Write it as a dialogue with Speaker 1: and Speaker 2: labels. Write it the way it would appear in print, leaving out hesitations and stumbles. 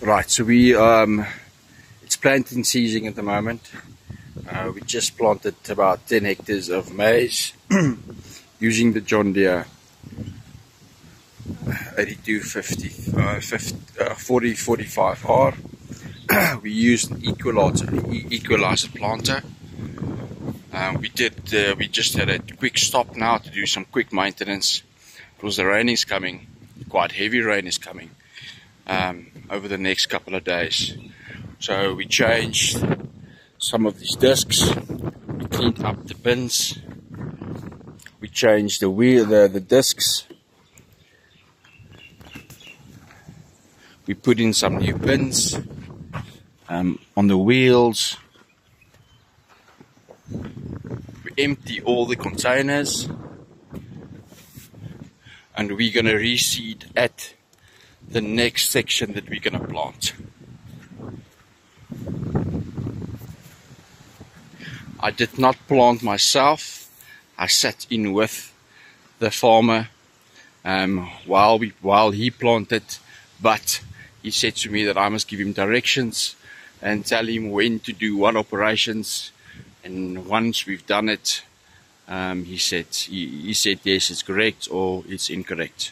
Speaker 1: Right, so it's planting season at the moment. We just planted about 10 hectares of maize using the John Deere 4045R. We used an equalizer planter. We just had a quick stop now to do some quick maintenance because the rain is coming. Quite heavy rain is coming over the next couple of days. So we changed some of these discs, we cleaned up the bins, we changed the discs, we put in some new pins on the wheels, we empty all the containers, and we're gonna reseed at the next section that we're gonna plant. I did not plant myself. I sat in with the farmer while he planted, but he said to me that I must give him directions and tell him when to do what operations, and once we've done it, he said yes, it's correct or it's incorrect.